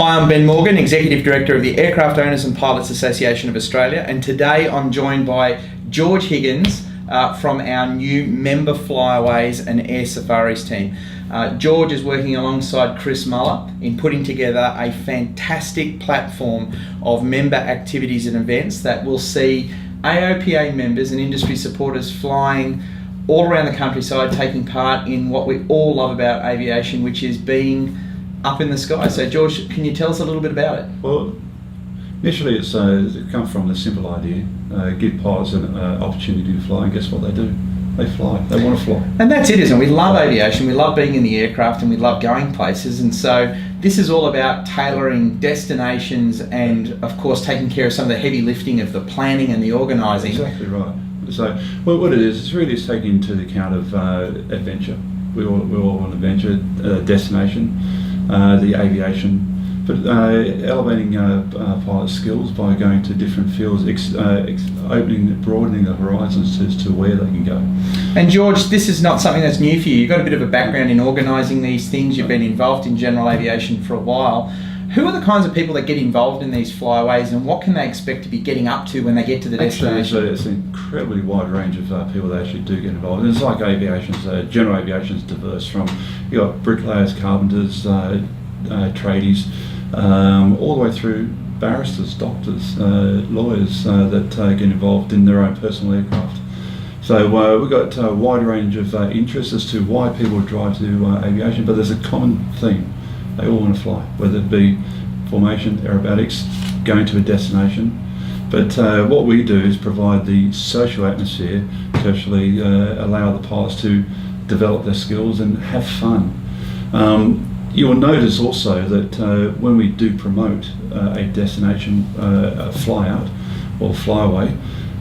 Hi, I'm Ben Morgan, Executive Director of the Aircraft Owners and Pilots Association of Australia, and today I'm joined by George Higgins from our new member flyaways and air safaris team. George is working alongside Chris Muller in putting together a fantastic platform of member activities and events that will see AOPA members and industry supporters flying all around the countryside, taking part in what we all love about aviation, which is being up in the sky. So George, can you tell us a little bit about it? Well, initially it comes from the simple idea, give pilots an opportunity to fly, and guess what they do? They fly, they want to fly. And that's it, isn't it? We love aviation, we love being in the aircraft, and we love going places, and so this is all about tailoring destinations and of course taking care of some of the heavy lifting of the planning and the organising. Exactly right. So what it is, it's really taking into the account of adventure. We all want adventure, destination, the aviation, but elevating pilot skills by going to different fields, broadening the horizons as to where they can go. And George, this is not something that's new for you. You've got a bit of a background in organising these things. You've been involved in general aviation for a while. Who are the kinds of people that get involved in these flyways, and what can they expect to be getting up to when they get to the destination? It's an incredibly wide range of people that actually do get involved. And it's like aviation, general aviation is diverse from, you've got bricklayers, carpenters, tradies, all the way through barristers, doctors, lawyers that get involved in their own personal aircraft. So we've got a wide range of interests as to why people drive to aviation, but there's a common theme. They all want to fly, whether it be formation, aerobatics, going to a destination. But what we do is provide the social atmosphere to actually allow the pilots to develop their skills and have fun. You will notice also that when we do promote a destination, a fly out or flyaway,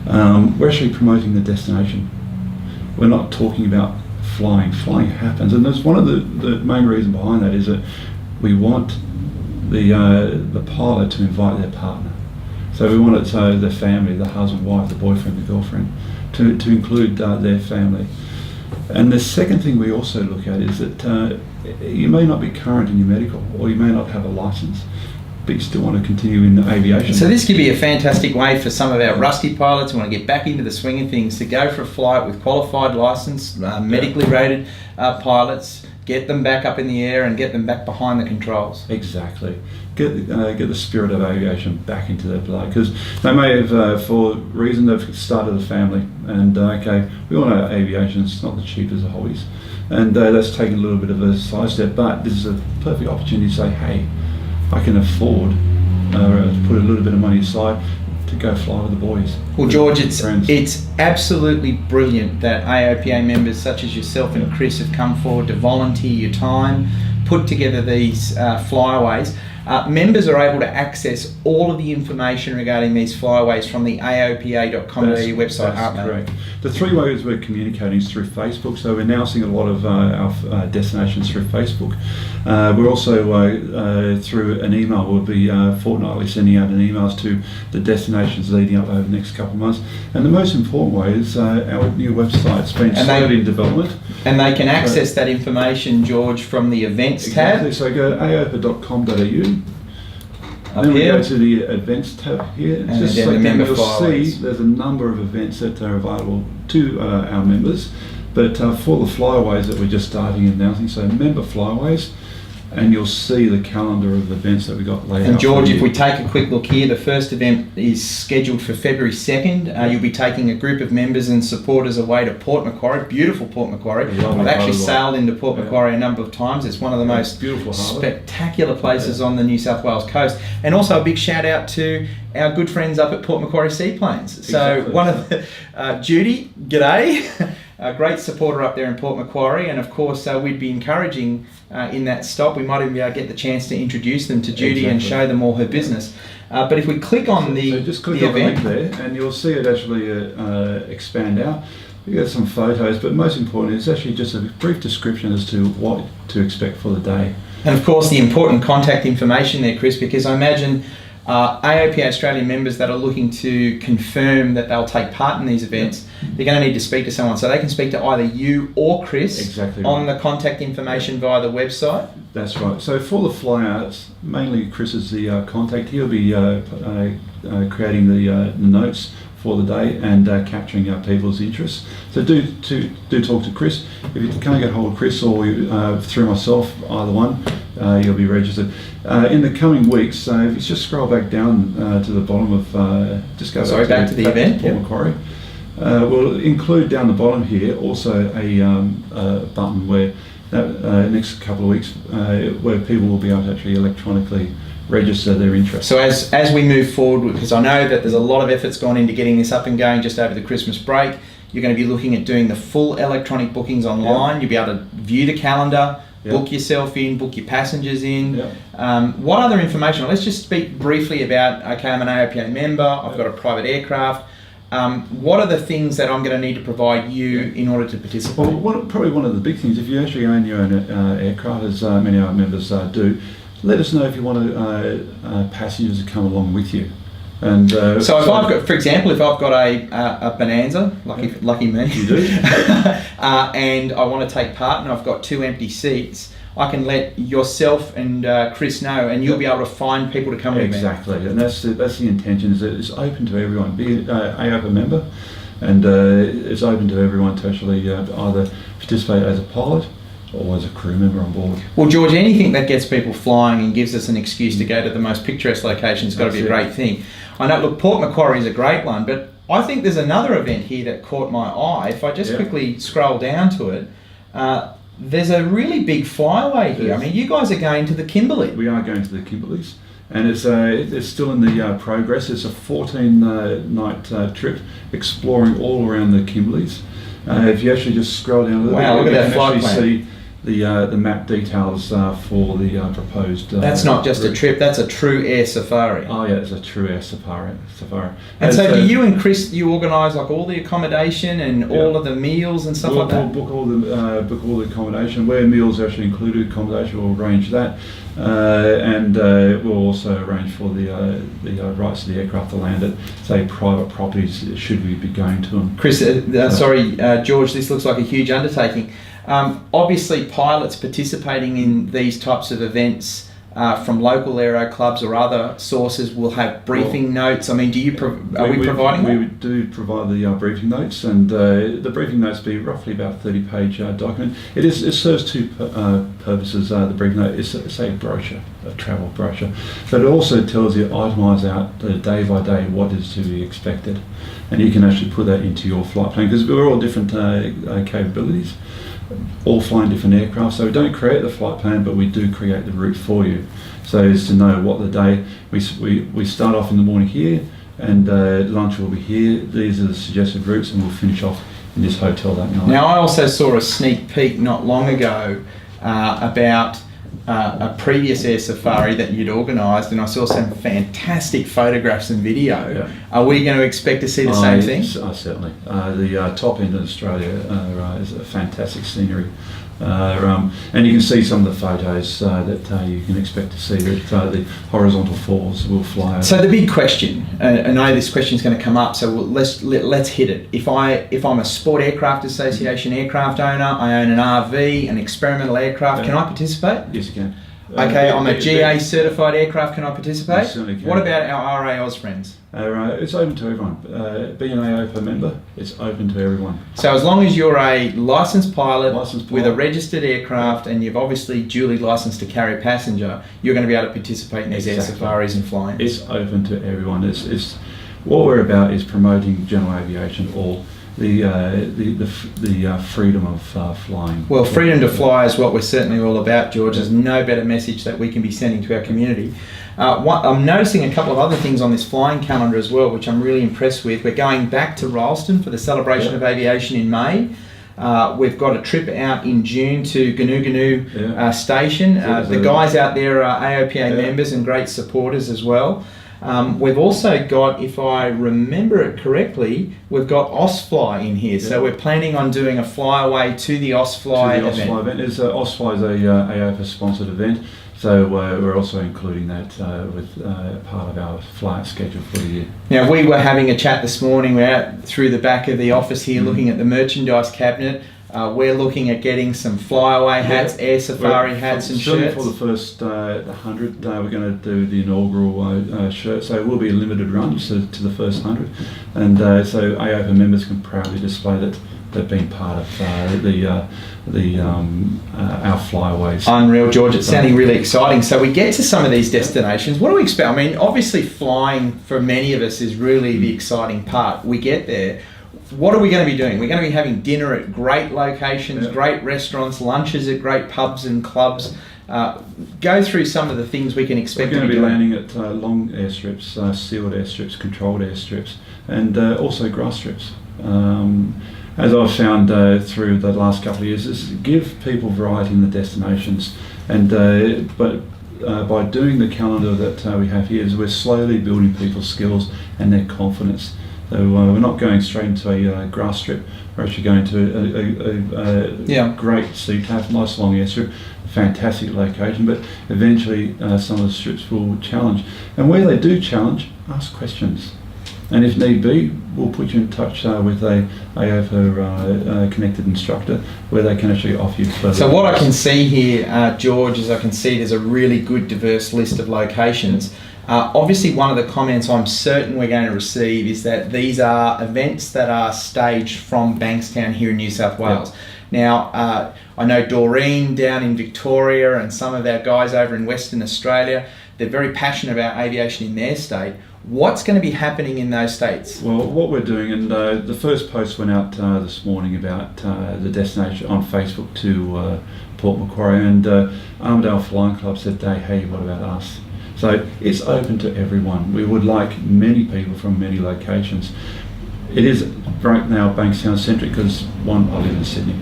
we're actually promoting the destination. We're not talking about flying. Flying happens, and that's one of the main reasons behind that is that we want the pilot to invite their partner. So we want it to the family, the husband, wife, the boyfriend, the girlfriend, to include their family. And the second thing we also look at is that you may not be current in your medical, or you may not have a license, but you still want to continue in aviation. So this could be a fantastic way for some of our rusty pilots who want to get back into the swing of things to go for a flight with qualified license, medically rated pilots, get them back up in the air and get them back behind the controls. Exactly. Get the spirit of aviation back into their blood, because they may have, for reason, they've started a family, and okay, we all know aviation is not the cheapest of hobbies, and that's taken a little bit of a side step, but this is a perfect opportunity to say, hey, I can afford to put a little bit of money aside to go fly with the boys. Well, George, it's absolutely brilliant that AOPA members such as yourself and Chris have come forward to volunteer your time, put together these flyaways. Members are able to access all of the information regarding these flyaways from the aopa.com.au website, aren't they? Correct. The three ways we're communicating is through Facebook, so we're now seeing a lot of our destinations through Facebook. We're also through an email. We'll be fortnightly sending out an emails to the destinations leading up over the next couple of months. And the most important way is our new website's been slowly in development. And they can access that information, George, from the events tab. So go to aopa.com.au. Then we go to the events tab here. And just then you'll see there's a number of events that are available to our members. But for the flyaways that we're just starting and announcing, so member flyaways, and you'll see the calendar of events that we got laid out. And George, if we take a quick look here, the first event is scheduled for February 2nd. You'll be taking a group of members and supporters away to Port Macquarie, beautiful Port Macquarie. I've actually sailed into Port Macquarie a number of times. It's one of the most beautiful, spectacular places on the New South Wales coast. And also a big shout out to our good friends up at Port Macquarie Seaplanes. So one of the, Judy, g'day. A great supporter up there in Port Macquarie, and of course we'd be encouraging in that stop, we might even be able to get the chance to introduce them to Judy and show them all her business. But if we click on just click on the link there, and you'll see it actually expand out. You get some photos, but most importantly, it's actually just a brief description as to what to expect for the day. And of course, the important contact information there, Chris, because I imagine AOPA Australia members that are looking to confirm that they'll take part in these events, they're going to need to speak to someone. So they can speak to either you or Chris on the contact information via the website. That's right. So for the flyouts, mainly Chris is the contact. He'll be creating the notes for the day and capturing people's interests. So do talk to Chris. If you can't get hold of Chris or through myself, either one, you'll be registered. In the coming weeks, if you just scroll back down to the bottom of, just go back to the event, Port Macquarie. We'll include down the bottom here also a button where next couple of weeks where people will be able to actually electronically register their interest. So as we move forward, because I know that there's a lot of efforts gone into getting this up and going just over the Christmas break, you're going to be looking at doing the full electronic bookings online. You'll be able to view the calendar, book yourself in, book your passengers in. What other information? Let's just speak briefly about, okay, I'm an AOPA member, I've got a private aircraft. What are the things that I'm going to need to provide you in order to participate? Well, probably one of the big things, if you actually own your own aircraft, as many of our members do, let us know if you want passengers to come along with you. And so if I've got, for example, if I've got a Bonanza, lucky me, you do, and I want to take part, and I've got 2 empty seats, I can let yourself and Chris know, and you'll be able to find people to come with me. Exactly, and that's the intention. Is that it's open to everyone. Be an AOPA member, and it's open to everyone to actually either participate as a pilot or as a crew member on board. Well, George, anything that gets people flying and gives us an excuse to go to the most picturesque location has got to be a great thing. I know, look, Port Macquarie is a great one, but I think there's another event here that caught my eye. If I just quickly scroll down to it, there's a really big flyaway here. I mean, you guys are going to the Kimberley. We are going to the Kimberleys, and it's still in the progress. It's a 14-night trip exploring all around the Kimberleys. If you actually just scroll down a little bit, look at that flight plan. See the map details for the proposed. That's not just a trip; that's a true air safari. Oh yeah, it's a true air safari. And so, do you and Chris, you organise like all the accommodation and all of the meals and stuff like that? We'll book all the accommodation. Where meals are actually included, accommodation we'll arrange that, and we'll also arrange for the rights to the aircraft to land at, say, private properties should we be going to them. Chris, George, this looks like a huge undertaking. Obviously, pilots participating in these types of events from local aero clubs or other sources will have briefing notes. I mean, are we providing that? We do provide the briefing notes, and the briefing notes be roughly about a 30-page document. It serves two purposes. The briefing note is a brochure, a travel brochure, but it also tells you, itemise out day by day what is to be expected, and you can actually put that into your flight plan, because we're all different capabilities, all flying different aircraft, so we don't create the flight plan, but we do create the route for you. So it's to know what the day, we start off in the morning here, and lunch will be here. These are the suggested routes, and we'll finish off in this hotel that night. Now, I also saw a sneak peek not long ago about a previous air safari that you'd organised, and I saw some fantastic photographs and video. Yeah. Are we going to expect to see the same thing? Certainly. The top end of Australia is a fantastic scenery. And you can see some of the photos that you can expect to see that the horizontal falls will fly over. So the big question, and I know this question is going to come up, so let's hit it. If I'm a Sport Aircraft Association aircraft owner, I own an RV, an experimental aircraft, can I participate? Yes, you can. Okay, I'm a GA certified aircraft, can I participate? You certainly can. What about our RA Oz friends? It's open to everyone. Being an AOPA member, it's open to everyone. So as long as you're a licensed pilot with a registered aircraft, and you've obviously duly licensed to carry a passenger, you're going to be able to participate in these air safaris and flying. It's open to everyone. It's what we're about is promoting general aviation, or the freedom of flying. Well, freedom to fly is what we're certainly all about, George. There's no better message that we can be sending to our community. I'm noticing a couple of other things on this flying calendar as well, which I'm really impressed with. We're going back to Ralston for the celebration of aviation in May. We've got a trip out in June to Gnu Station. The guys out there are AOPA members and great supporters as well. We've also got, if I remember it correctly, we've got Ausfly in here. So we're planning on doing a flyaway to the Ausfly event. Ausfly is a AOPA sponsored event. So we're also including that with part of our flight schedule for the year. Now, we were having a chat this morning. We're out through the back of the office here looking at the merchandise cabinet. We're looking at getting some flyaway hats, air safari hats and shirts. For the first 100, we're going to do the inaugural shirt, so it will be a limited run to the first 100. And so AOPA members can proudly display that they've been part of our flyaways. Unreal, George. It's sounding really exciting. So we get to some of these destinations. What do we expect? I mean, obviously flying for many of us is really the exciting part. We get there. What are we going to be doing? We're going to be having dinner at great locations, great restaurants, lunches at great pubs and clubs. Go through some of the things we can expect. We're going to be landing at long airstrips, sealed airstrips, controlled airstrips, and also grass strips. As I've found through the last couple of years, is give people variety in the destinations, and but by doing the calendar that we have here, is we're slowly building people's skills and their confidence. So we're not going straight into a grass strip. We're actually going to a great CTAF, nice long airstrip, fantastic location. But eventually, some of the strips will challenge, and where they do challenge, ask questions. And if need be, we'll put you in touch with a AOPA connected instructor where they can actually offer you further. So what I can see here, George, is I can see there's a really good diverse list of locations. Obviously, one of the comments I'm certain we're going to receive is that these are events that are staged from Bankstown here in New South Wales. Yep. Now, I know Doreen down in Victoria and some of our guys over in Western Australia, they're very passionate about aviation in their state. What's going to be happening in those states? Well, what we're doing, and the first post went out this morning about the destination on Facebook to Port Macquarie, and Armidale Flying Club said, hey, what about us? So it's open to everyone. We would like many people from many locations. It is right now Bankstown centric because I live in Sydney.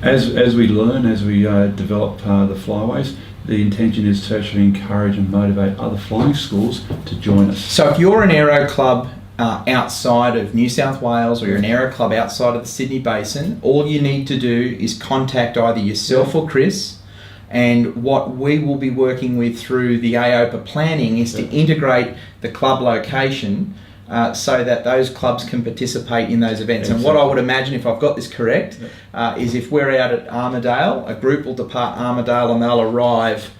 As we learn, as we develop the flyways, the intention is to actually encourage and motivate other flying schools to join us. So if you're an aero club outside of New South Wales, or you're an aero club outside of the Sydney Basin, all you need to do is contact either yourself or Chris. And what we will be working with through the AOPA planning is to integrate the club location so that those clubs can participate in those events. Exactly. And what I would imagine, if I've got this correct, is if we're out at Armidale, a group will depart Armidale and they'll arrive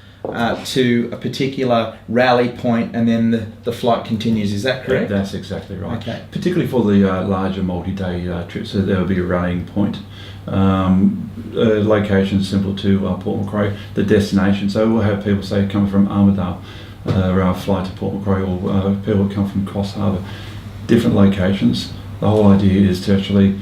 to a particular rally point, and then the flight continues. Is that correct? That's exactly right. Okay. Particularly for the larger multi-day trips, so there will be a rallying point. Location simple to Port Macquarie, the destination. So we'll have people say coming from Armidale, or fly to Port Macquarie, or people come from Cross Harbour, different locations. The whole idea is to actually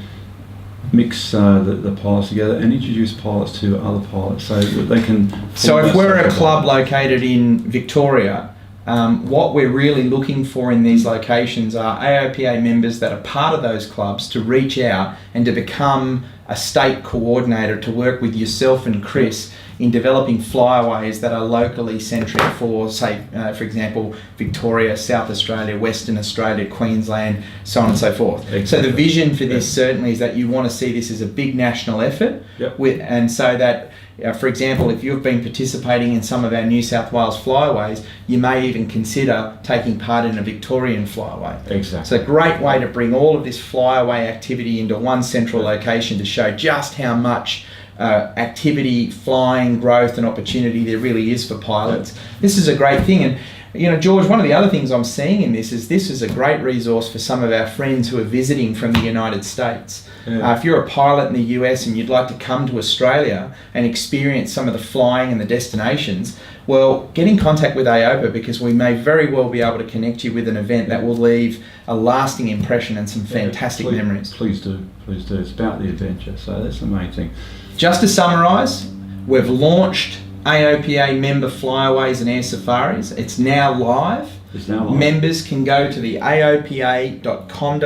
mix the pilots together and introduce pilots to other pilots so that they can... So if we're a club located in Victoria, what we're really looking for in these locations are AOPA members that are part of those clubs to reach out and to become a state coordinator to work with yourself and Chris in developing flyaways that are locally centric for, say, for example, Victoria, South Australia, Western Australia, Queensland, so on and so forth. Exactly. So the vision for this certainly is that you want to see this as a big national effort, and so that, for example, if you've been participating in some of our New South Wales flyaways, you may even consider taking part in a Victorian flyaway. Exactly. It's a great way to bring all of this flyaway activity into one central location to show just how much activity, flying, growth and opportunity there really is for pilots. This is a great thing. And you know, George, one of the other things I'm seeing in this is a great resource for some of our friends who are visiting from the United States. If you're a pilot in the US and you'd like to come to Australia and experience some of the flying and the destinations, well, get in contact with AOPA, because we may very well be able to connect you with an event that will leave a lasting impression and some fantastic memories. Please do. It's about the adventure, so that's the main thing. Just to summarise, we've launched AOPA member flyaways and air safaris. It's now live. Members can go to the aopa.com.au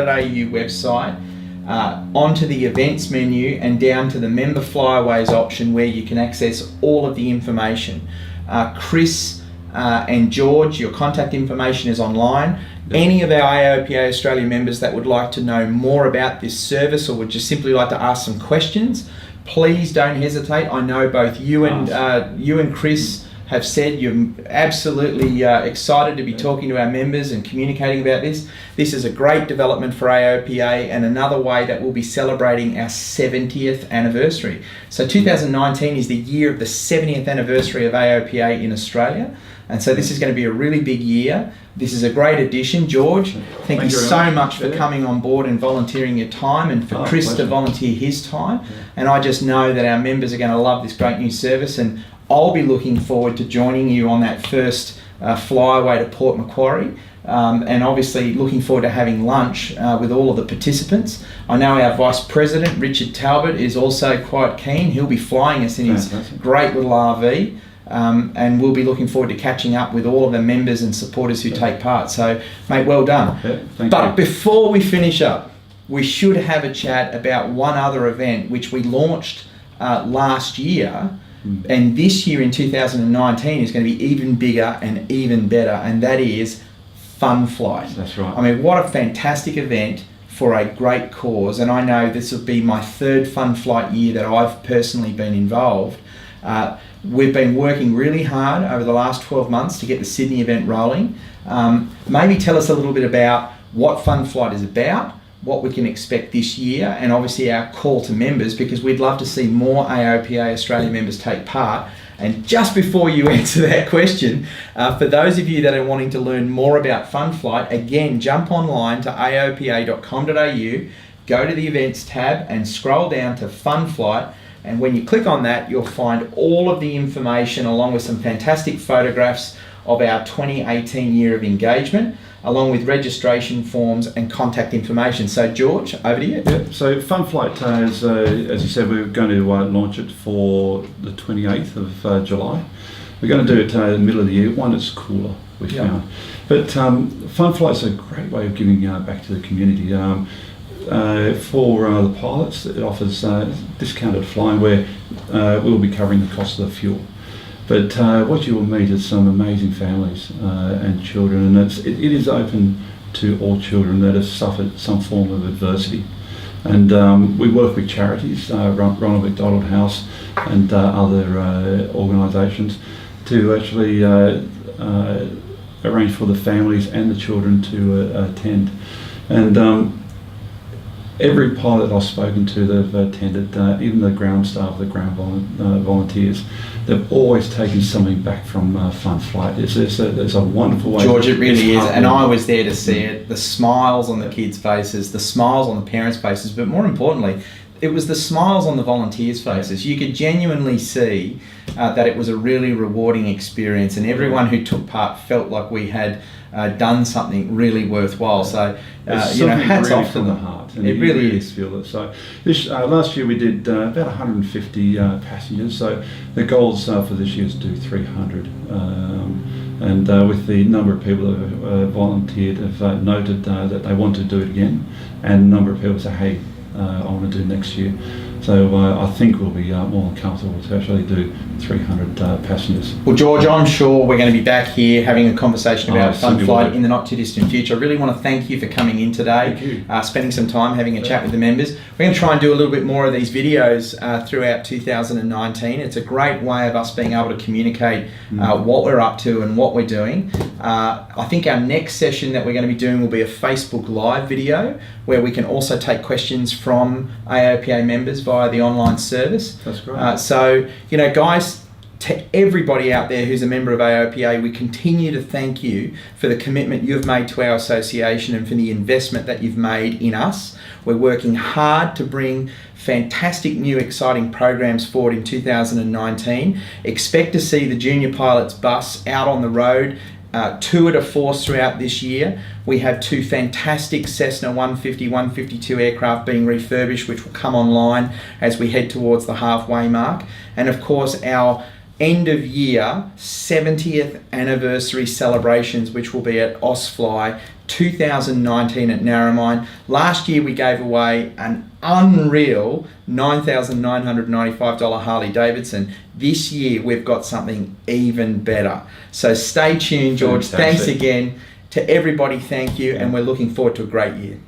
website, onto the events menu and down to the member flyaways option where you can access all of the information. Chris and George, your contact information is online. Any of our AOPA Australia members that would like to know more about this service or would just simply like to ask some questions, please don't hesitate. I know both you and Chris have said you're absolutely excited to be talking to our members and communicating about this. This is a great development for AOPA and another way that we'll be celebrating our 70th anniversary. So 2019 is the year of the 70th anniversary of AOPA in Australia. And so this is going to be a really big year. This is a great addition. George, thank you so much for coming on board and volunteering your time, and for Chris to volunteer his time. And I just know that our members are going to love this great new service, and I'll be looking forward to joining you on that first flyaway to Port Macquarie. And obviously looking forward to having lunch with all of the participants. I know our Vice President, Richard Talbot, is also quite keen. He'll be flying us in his great little RV. And we'll be looking forward to catching up with all of the members and supporters who take part. So, mate, well done. But before we finish up, we should have a chat about one other event which we launched last year, and this year in 2019 is going to be even bigger and even better, and that is Fun Flight. That's right. I mean, what a fantastic event for a great cause, and I know this will be my third Fun Flight year that I've personally been involved. We've been working really hard over the last 12 months to get the Sydney event rolling. Maybe tell us a little bit about what Fun Flight is about, what we can expect this year, and obviously our call to members, because we'd love to see more AOPA Australia members take part. And just before you answer that question, for those of you that are wanting to learn more about Fun Flight, again, jump online to aopa.com.au, go to the events tab and scroll down to Fun Flight. And when you click on that, you'll find all of the information along with some fantastic photographs of our 2018 year of engagement, along with registration forms and contact information. So George, over to you. Yep. So Fun Flight, as you said, we're going to launch it for the 28th of July. We're going to do it in the middle of the year. One, it's cooler, we found. But Fun Flight's a great way of giving back to the community. For the pilots, it offers discounted flying where we'll be covering the cost of the fuel. But what you will meet is some amazing families and children, and it is open to all children that have suffered some form of adversity. And we work with charities, Ronald McDonald House and other organisations, to actually arrange for the families and the children to attend. And every pilot I've spoken to that have attended, even the ground staff, the ground volunteers, they've always taken something back from Fun Flight. It's a wonderful way. George, it really is, and I was there to see it. The smiles on the kids' faces, the smiles on the parents' faces, but more importantly, it was the smiles on the volunteers' faces. You could genuinely see that it was a really rewarding experience, and everyone who took part felt like we had done something really worthwhile. So, hats really off to from the them. heart. And It really is. Feel it. So, this last year we did about 150 passengers. So, the goals for this year is to do 300. And with the number of people that have volunteered, have noted that they want to do it again, and a number of people say, hey, I want to do next year. So I think we'll be more than comfortable to actually do 300 passengers. Well, George, I'm sure we're going to be back here having a conversation about Fun Flight in the not too distant future. I really want to thank you for coming in today, spending some time having a chat with the members. We're going to try and do a little bit more of these videos throughout 2019. It's a great way of us being able to communicate what we're up to and what we're doing. I think our next session that we're going to be doing will be a Facebook Live video where we can also take questions from AOPA members via the online service. That's great. So, guys, to everybody out there who's a member of AOPA, we continue to thank you for the commitment you've made to our association and for the investment that you've made in us. We're working hard to bring fantastic new exciting programs forward in 2019. Expect to see the Junior Pilots bus out on the road, tour de force throughout this year. We have two fantastic Cessna 150, 152 aircraft being refurbished, which will come online as we head towards the halfway mark. And of course, our end of year 70th anniversary celebrations, which will be at Ausfly 2019 at Narromine. Last year we gave away an unreal $9,995 Harley Davidson. This year we've got something even better. So stay tuned, George. Fantastic. Thanks again to everybody. Thank you, and we're looking forward to a great year.